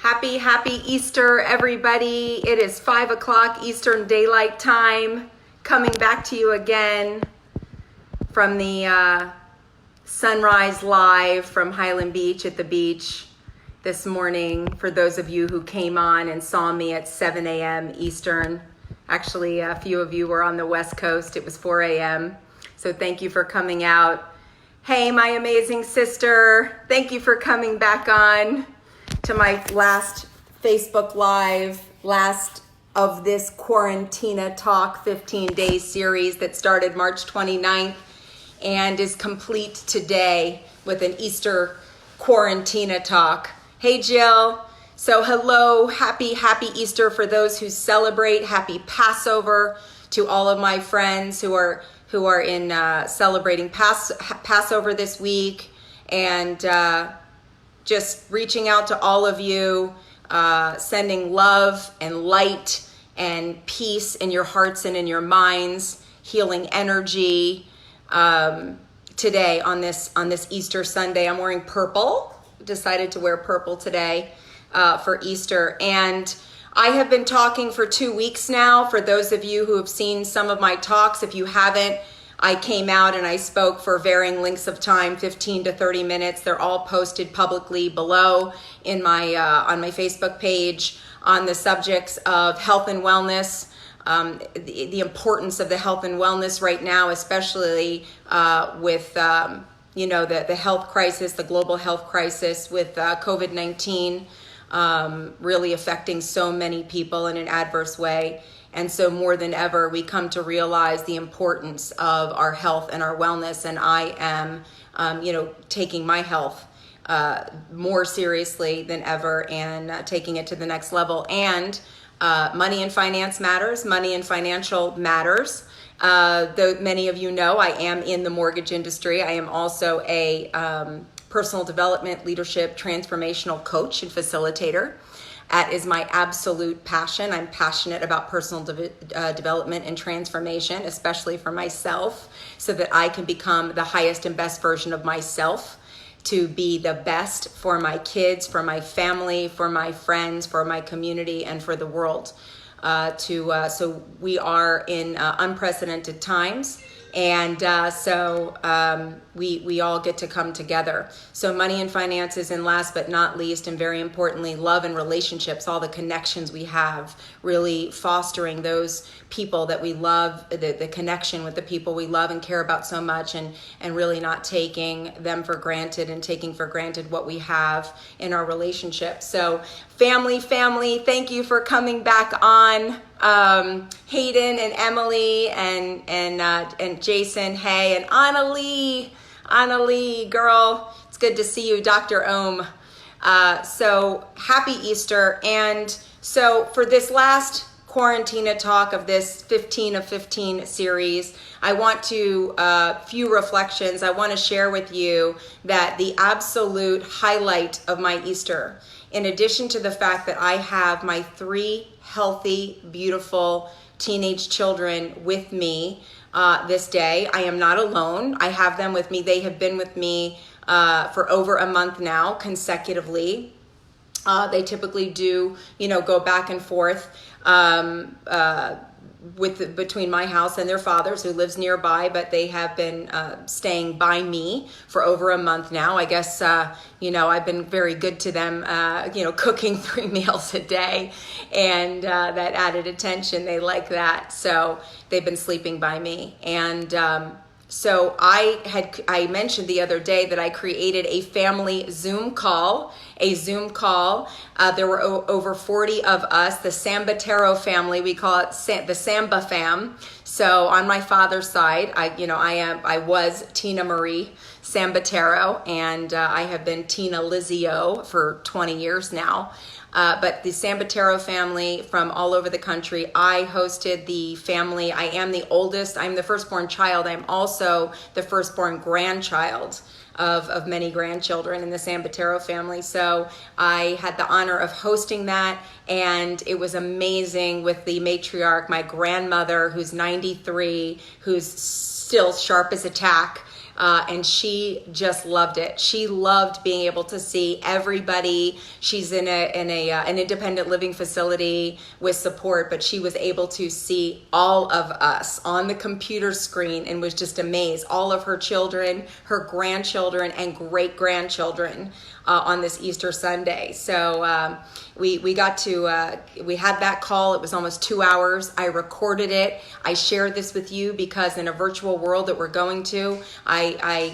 Happy Easter, everybody. It is 5 o'clock Eastern Daylight Time. Coming back to you again from the Sunrise Live from Highland Beach at the beach this morning. For those of you who came on and saw me at 7 a.m. Eastern. Actually, a few of you were on the West Coast. It was 4 a.m. So thank you for coming out. Hey, my amazing sister. Thank you for coming back on to my last Facebook Live, last of this Quarantina Talk 15-day series that started March 29th and is complete today with an Easter Quarantina Talk. Hey, Jill. So hello, happy Easter for those who celebrate. Happy Passover to all of my friends who are in celebrating Passover this week, and just reaching out to all of you, sending love and light and peace in your hearts and in your minds, healing energy today on this Easter Sunday. I'm wearing purple. Decided to wear purple today for Easter. And I have been talking for 2 weeks now. For those of you who have seen some of my talks, if you haven't, I came out and I spoke for varying lengths of time, 15 to 30 minutes. They're all posted publicly below in my on my Facebook page on the subjects of health and wellness, the importance of the health and wellness right now, especially with the health crisis, the global health crisis with COVID-19 really affecting so many people in an adverse way. And so more than ever, we come to realize the importance of our health and our wellness. And I am, taking my health more seriously than ever and taking it to the next level. And money and finance matters. Money and financial matters. Though many of you know, I am in the mortgage industry. I am also a personal development, leadership, transformational coach and facilitator. That is my absolute passion. I'm passionate about personal development and transformation, especially for myself, so that I can become the highest and best version of myself, to be the best for my kids, for my family, for my friends, for my community, and for the world. So we are in unprecedented times. And we all get to come together. So money and finances, and last but not least, and very importantly, love and relationships, all the connections we have, really fostering those people that we love, the connection with the people we love and care about so much, and really not taking them for granted and taking for granted what we have in our relationships. So family, thank you for coming back on. Hayden and Emily and Jason, hey, and Annalie, girl, it's good to see you, Dr. Ohm. So happy Easter. And so for this last Quarantina Talk of this 15 of 15 series, I want to, few reflections. I want to share with you that the absolute highlight of my Easter, in addition to the fact that I have my 3 healthy, beautiful teenage children with me this day. I am not alone. I have them with me. They have been with me for over a month now, consecutively. They typically do, go back and forth between my house and their father's, who lives nearby, but they have been staying by me for over a month now. I guess, I've been very good to them, cooking 3 meals a day, and that added attention, they like that. So they've been sleeping by me. And so I mentioned the other day that I created a family Zoom call. There were over 40 of us, the Sambatero family. We call it the Samba fam. So on my father's side, I was Tina Marie Sambatero, and I have been Tina Lizio for 20 years now. But the Sambatero family from all over the country, I hosted the family. I am the oldest. I'm the firstborn child. I'm also the firstborn grandchild of many grandchildren in the Sambatero family. So I had the honor of hosting that, and it was amazing with the matriarch, my grandmother, who's 93, who's still sharp as a tack, and she just loved it. She loved being able to see everybody. She's in an independent living facility with support, but she was able to see all of us on the computer screen and was just amazed. All of her children, her grandchildren, and great-grandchildren on this Easter Sunday. So we got to, we had that call. It was almost 2 hours. I recorded it. I shared this with you because in a virtual world that we're going to, I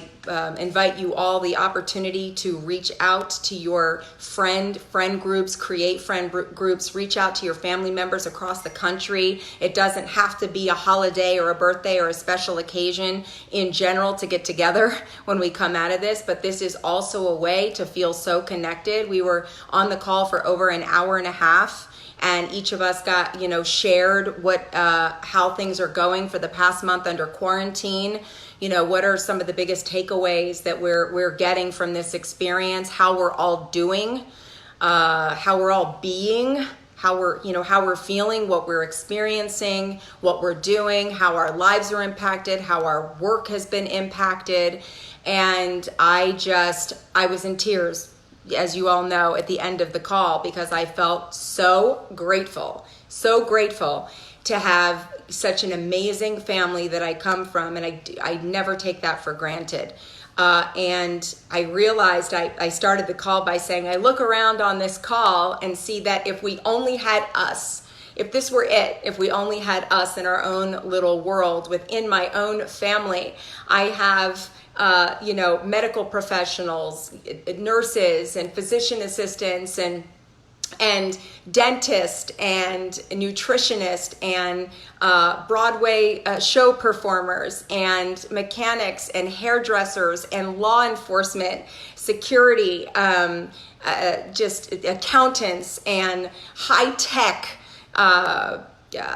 invite you all the opportunity to reach out to your friend groups, create friend groups, reach out to your family members across the country. It doesn't have to be a holiday or a birthday or a special occasion in general to get together when we come out of this, but this is also a way to feel so connected. We were on the call for over an hour and a half, and each of us got, shared how things are going for the past month under quarantine. What are some of the biggest takeaways that we're getting from this experience, how we're all doing, how we're all being, how we're feeling, what we're experiencing, what we're doing, how our lives are impacted, how our work has been impacted. And I was in tears, as you all know, at the end of the call, because I felt so grateful to have such an amazing family that I come from, and I never take that for granted. And I realized, I started the call by saying, I look around on this call and see that if we only had us, if this were it, if we only had us in our own little world within my own family. I have medical professionals, nurses and physician assistants and dentist and nutritionist and Broadway show performers and mechanics and hairdressers and law enforcement, security, just accountants and high-tech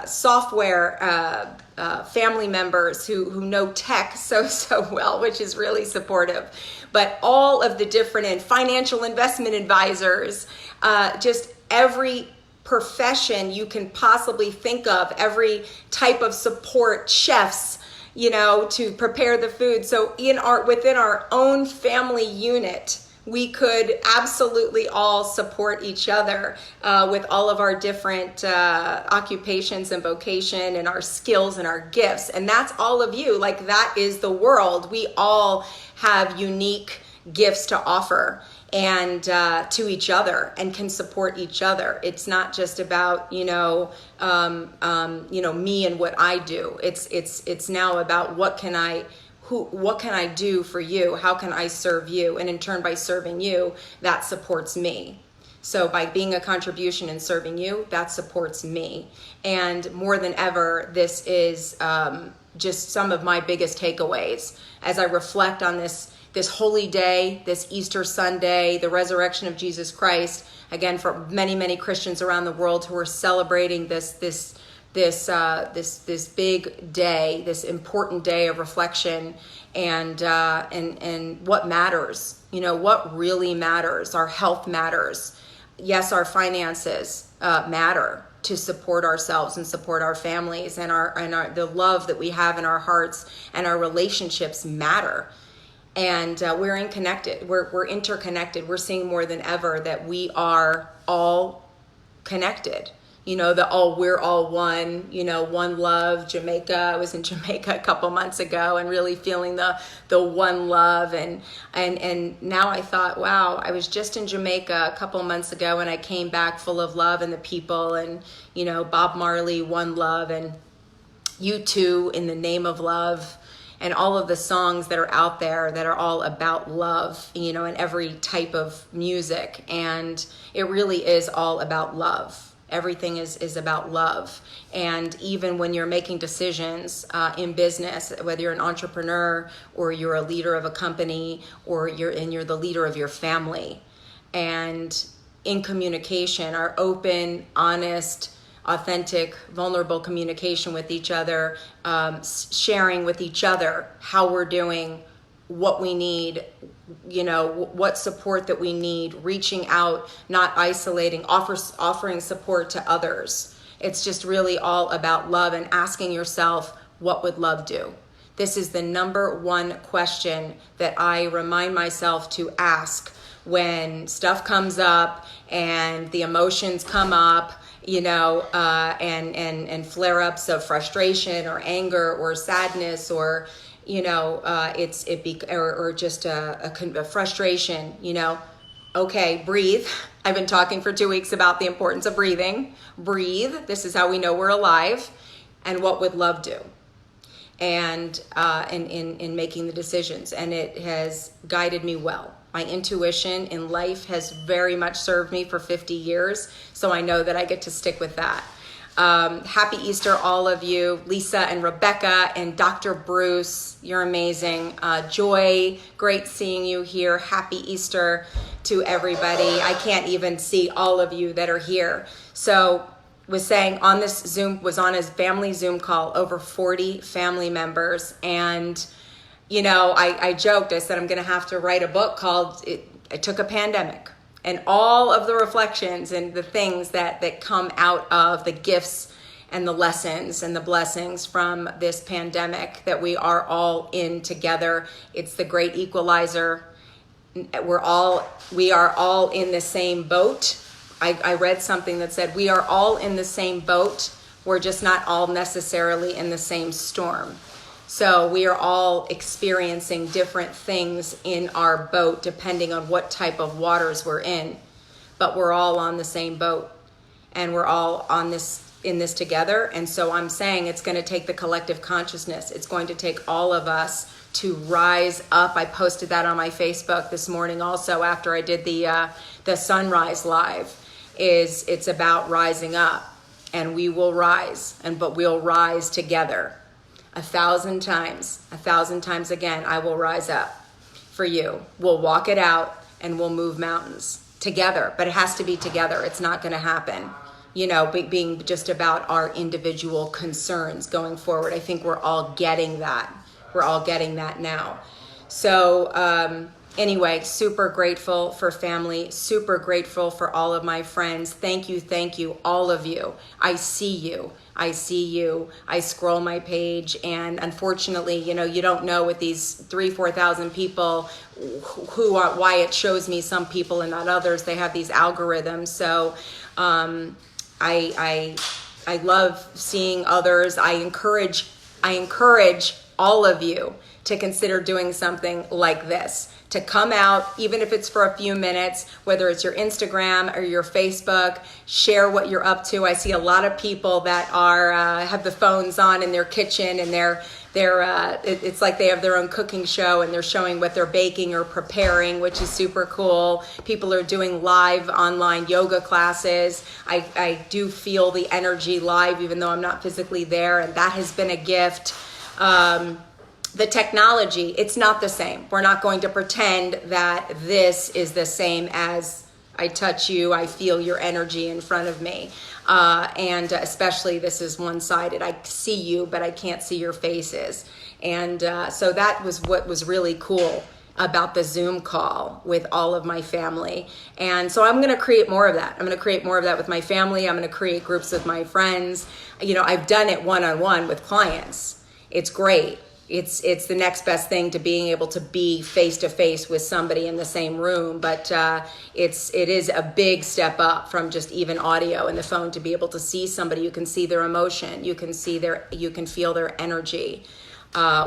software family members who know tech so well, which is really supportive. But all of the different and financial investment advisors, just every profession you can possibly think of, every type of support, chefs, to prepare the food. So within our own family unit, we could absolutely all support each other with all of our different occupations and vocation and our skills and our gifts. And that's all of you. Like, that is the world. We all have unique gifts to offer and to each other, and can support each other. It's not just about me and what I do. It's now about what can I do for you? How can I serve you? And in turn, by serving you, that supports me. So by being a contribution and serving you, that supports me. And more than ever, this is just some of my biggest takeaways as I reflect on this holy day, this Easter Sunday, the resurrection of Jesus Christ. Again, for many, many Christians around the world who are celebrating this big day, this important day of reflection, and what matters, what really matters. Our health matters. Yes, our finances matter to support ourselves and support our families, and the love that we have in our hearts and our relationships matter. And we're interconnected. We're seeing more than ever that we are all connected. We're all one, one love. Jamaica, I was in Jamaica a couple months ago and really feeling the one love. And now I thought, wow, I was just in Jamaica a couple months ago and I came back full of love and the people, and, Bob Marley, One Love, and U2, In the Name of Love, and all of the songs that are out there that are all about love, in every type of music. And it really is all about love. Everything is about love. And even when you're making decisions in business, whether you're an entrepreneur or you're a leader of a company or you're the leader of your family, and in communication, our open, honest, authentic, vulnerable communication with each other, sharing with each other how we're doing, what we need, what support that we need, reaching out, not isolating, offering support to others. It's just really all about love, and asking yourself, what would love do? This is the number one question that I remind myself to ask when stuff comes up and the emotions come up, and flare-ups of frustration or anger or sadness or, or just a frustration, Okay, breathe. I've been talking for 2 weeks about the importance of breathing. Breathe. This is how we know we're alive. And what would love do? And in making the decisions. And it has guided me well. My intuition in life has very much served me for 50 years. So I know that I get to stick with that. Happy Easter, all of you. Lisa and Rebecca and Dr. Bruce, you're amazing. Joy, great seeing you here. Happy Easter to everybody. I can't even see all of you that are here. So was saying on this Zoom, was on his family Zoom call, over 40 family members. And, I joked, I said, I'm going to have to write a book called It Took a Pandemic. And all of the reflections and the things that come out of the gifts and the lessons and the blessings from this pandemic that we are all in together. It's the great equalizer. We are all in the same boat. I read something that said we are all in the same boat. We're just not all necessarily in the same storm. So we are all experiencing different things in our boat depending on what type of waters we're in. But we're all on the same boat and we're all in this together. And so I'm saying it's going to take the collective consciousness. It's going to take all of us to rise up. I posted that on my Facebook this morning also after I did the sunrise live. It's about rising up, and we will rise, but we'll rise together. 1,000 times again, I will rise up for you. We'll walk it out and we'll move mountains together, but it has to be together. It's not going to happen, being just about our individual concerns going forward. I think we're all getting that. We're all getting that now. So, anyway, super grateful for family, super grateful for all of my friends. Thank you, all of you. I see you. I scroll my page, and unfortunately, you don't know with these 4,000 people why it shows me some people and not others. They have these algorithms. So I love seeing others. I encourage all of you to consider doing something like this, to come out, even if it's for a few minutes, whether it's your Instagram or your Facebook, share what you're up to. I see a lot of people that are have the phones on in their kitchen, and it's like they have their own cooking show, and they're showing what they're baking or preparing, which is super cool. People are doing live online yoga classes. I do feel the energy live, even though I'm not physically there, and that has been a gift. The technology, it's not the same. We're not going to pretend that this is the same as I touch you, I feel your energy in front of me. And especially this is one-sided. I see you, but I can't see your faces. And so that was what was really cool about the Zoom call with all of my family. And so I'm going to create more of that. I'm going to create more of that with my family. I'm going to create groups with my friends. I've done it one-on-one with clients. It's great. It's the next best thing to being able to be face to face with somebody in the same room, but it is a big step up from just even audio and the phone to be able to see somebody. You can see their emotion, you can feel their energy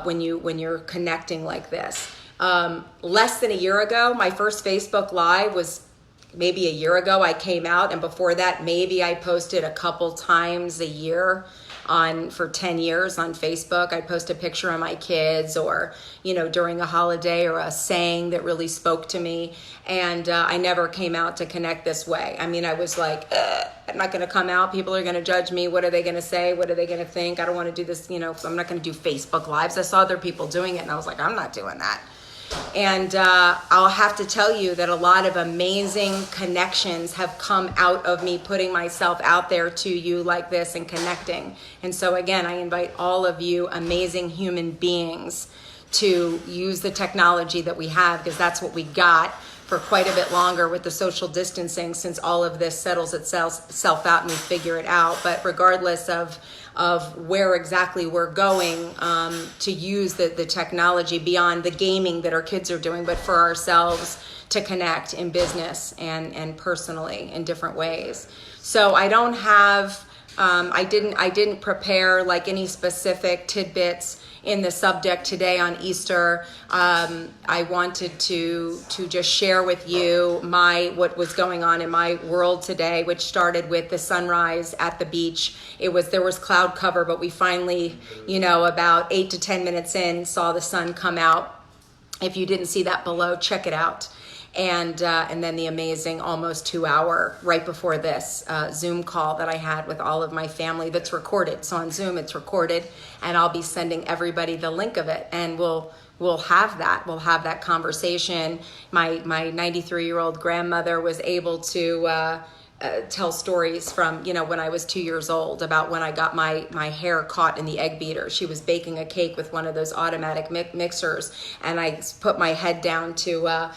when you're connecting like this. Less than a year ago, my first Facebook Live was maybe a year ago. I came out, and before that, maybe I posted a couple times a year. For 10 years on Facebook. I'd post a picture of my kids, or, during a holiday, or a saying that really spoke to me. And I never came out to connect this way. I mean, I was like, I'm not going to come out. People are going to judge me. What are they going to say? What are they going to think? I don't want to do this. I'm not going to do Facebook Lives. I saw other people doing it, and I was like, I'm not doing that. And I'll have to tell you that a lot of amazing connections have come out of me putting myself out there to you like this and connecting. And so again, I invite all of you amazing human beings to use the technology that we have, because that's what we got for quite a bit longer with the social distancing, since all of this settles itself out and we figure it out. But regardless of where exactly we're going, to use the technology beyond the gaming that our kids are doing, but for ourselves to connect in business and personally in different ways. So I don't have, I didn't prepare like any specific tidbits in the subject today on Easter. I wanted to just share with you what was going on in my world today, which started with the sunrise at the beach. There was cloud cover, but we finally, about 8 to 10 minutes in, saw the sun come out. If you didn't see that below, check it out. And then the amazing almost 2 hour right before this Zoom call that I had with all of my family that's recorded. So on Zoom it's recorded, and I'll be sending everybody the link of it, and we'll have that conversation. My 93-year-old grandmother was able to tell stories from when I was 2 years old about when I got my hair caught in the egg beater. She was baking a cake with one of those automatic mixers, and I put my head down to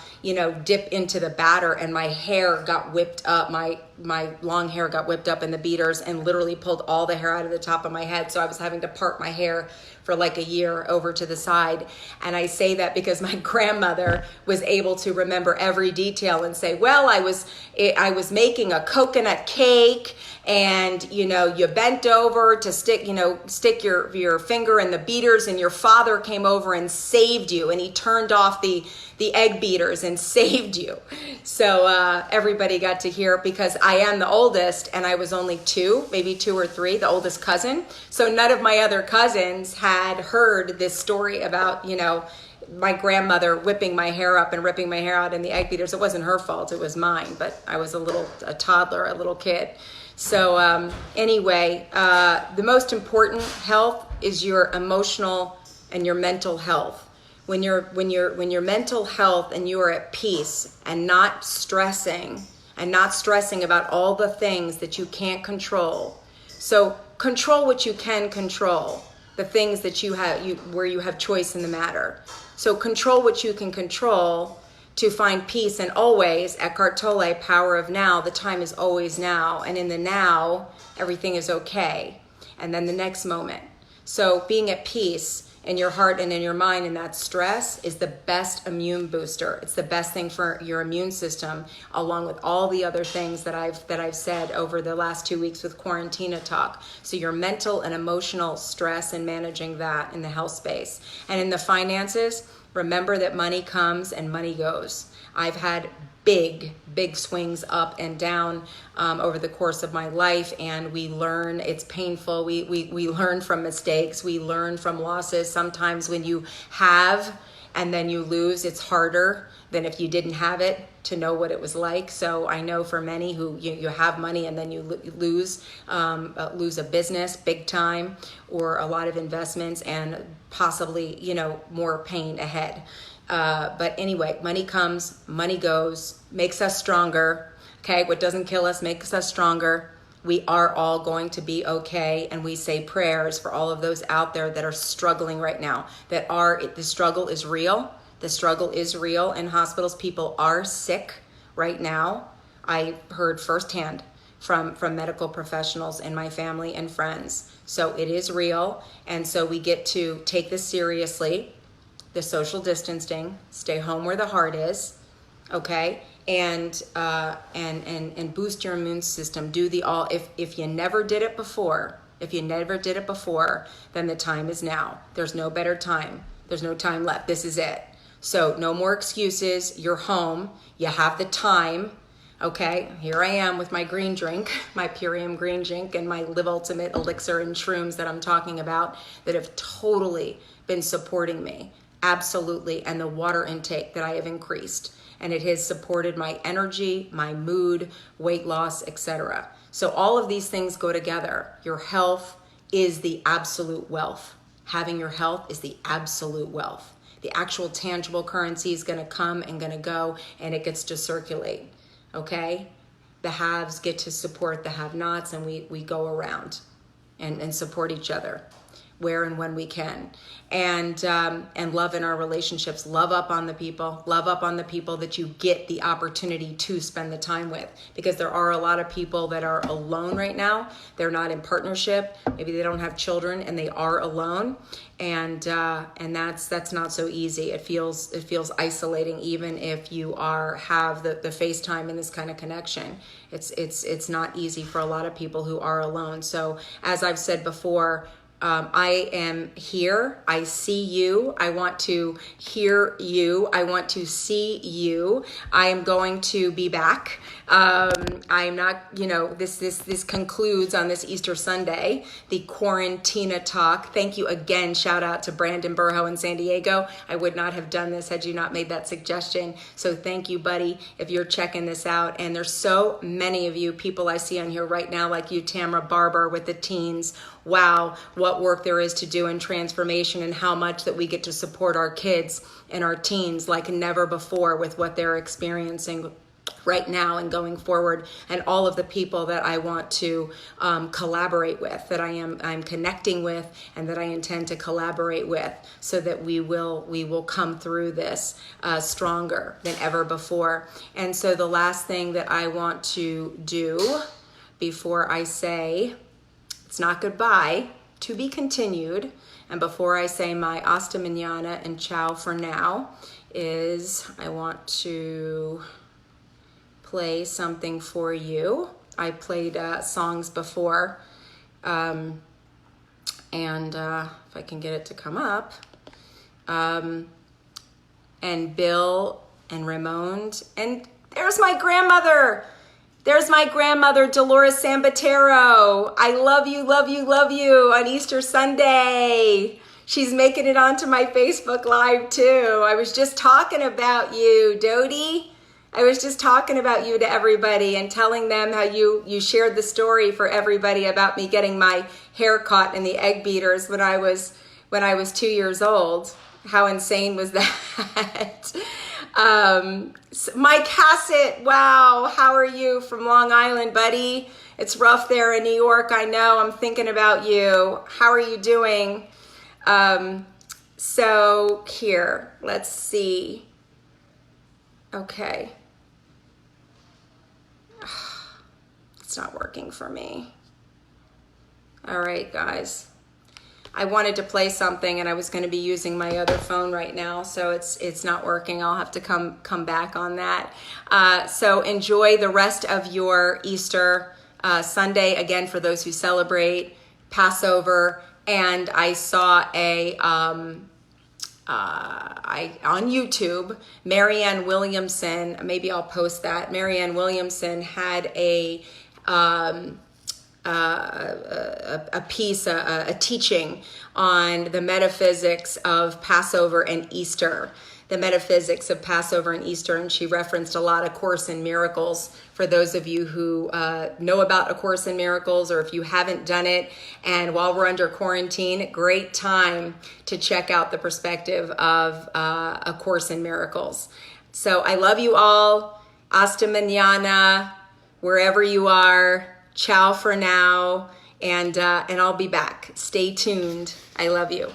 dip into the batter, and my hair got whipped up. My long hair got whipped up in the beaters and literally pulled all the hair out of the top of my head. So I was having to part my hair for like a year over to the side. And I say that because my grandmother was able to remember every detail and say, well, I was making a coconut cake, and you bent over to stick your finger in the beaters, and your father came over and saved you, and he turned off the egg beaters and saved you. So everybody got to hear it, because I am the oldest, and I was only maybe two or three, the oldest cousin. So none of my other cousins had heard this story about, my grandmother whipping my hair up and ripping my hair out in the egg beaters. It wasn't her fault, it was mine, but I was a toddler, a little kid. So anyway, the most important health is your emotional and your mental health. When your mental health and you are at peace and not stressing about all the things that you can't control. So control what you can control, the things that where you have choice in the matter. So control what you can control to find peace, and always, Eckhart Tolle, power of now, the time is always now, and in the now, everything is okay. And then the next moment. So being at peace in your heart and in your mind, and that stress is the best immune booster. It's the best thing for your immune system, along with all the other things that I've said over the last 2 weeks with Quarantina Talk. So your mental and emotional stress and managing that in the health space. And in the finances, remember that money comes and money goes. I've had big swings up and down over the course of my life, and we learn. It's painful. We learn from mistakes. We learn from losses. Sometimes when you have and then you lose, it's harder than if you didn't have it to know what it was like. So I know for many who you have money and then you lose a business big time, or a lot of investments, and possibly more pain ahead. But anyway, money comes, money goes, makes us stronger. Okay, what doesn't kill us makes us stronger. We are all going to be okay, and we say prayers for all of those out there that are struggling right now. The struggle is real. The struggle is real in hospitals. People are sick right now. I heard firsthand from medical professionals in my family and friends. So it is real, and so we get to take this seriously. The social distancing, stay home where the heart is, okay, and boost your immune system. Do the all. If you never did it before, then the time is now. There's no better time. There's no time left. This is it. So no more excuses. You're home. You have the time. Okay, here I am with my green drink, my Purium green drink, and my Live Ultimate elixir and shrooms that I'm talking about that have totally been supporting me. Absolutely. And the water intake that I have increased, and it has supported my energy, my mood, weight loss, etc. So all of these things go together. Your health is the absolute wealth. Having your health is the absolute wealth. The actual tangible currency is going to come and going to go, and it gets to circulate. Okay? The haves get to support the have-nots, and we go around and support each other. where and when we can. And love in our relationships. Love up on the people. Love up on the people that you get the opportunity to spend the time with. Because there are a lot of people that are alone right now. They're not in partnership. Maybe they don't have children and they are alone. And that's not so easy. It feels isolating, even if you have the FaceTime and this kind of connection. It's not easy for a lot of people who are alone. So as I've said before, I am here. I see you. I want to hear you. I want to see you. I am going to be back. I'm not, this concludes on this Easter Sunday, the Quarantina Talk. Thank you again. Shout out to Brandon Burho in San Diego. I would not have done this had you not made that suggestion. So thank you, buddy, if you're checking this out. And there's so many of you people I see on here right now, like you, Tamara Barber, with the teens. Wow, what work there is to do in transformation, and how much that we get to support our kids and our teens like never before with what they're experiencing right now and going forward, and all of the people that I want to collaborate with, that I'm connecting with, and that I intend to collaborate with, so that we will come through this stronger than ever before. And so the last thing that I want to do before I say it's not goodbye, to be continued, and before I say my hasta mañana and ciao for now, is I want to play something for you. I played songs before, and if I can get it to come up, and Bill and Ramon, and there's my grandmother. There's my grandmother, Dolores Sambatero. I love you, love you, love you on Easter Sunday. She's making it onto my Facebook Live too. I was just talking about you, Dodie. I was just talking about you to everybody and telling them how you shared the story for everybody about me getting my hair caught in the egg beaters when I was 2 years old. How insane was that? Mike Hassett, wow, how are you from Long Island, buddy? It's rough there in New York, I know. I'm thinking about you. How are you doing? So here, let's see. Okay. It's not working for me. All right, guys. I wanted to play something and I was going to be using my other phone right now, so it's not working. I'll have to come back on that. So enjoy the rest of your Easter Sunday, again, for those who celebrate Passover. And I saw on YouTube, Marianne Williamson, maybe I'll post that. Marianne Williamson had a piece, a teaching on the metaphysics of Passover and Easter, and she referenced a lot of Course in Miracles for those of you who know about A Course in Miracles, or if you haven't done it. And while we're under quarantine, great time to check out the perspective of A Course in Miracles. So I love you all. Hasta mañana, wherever you are. Ciao for now, and I'll be back. Stay tuned. I love you.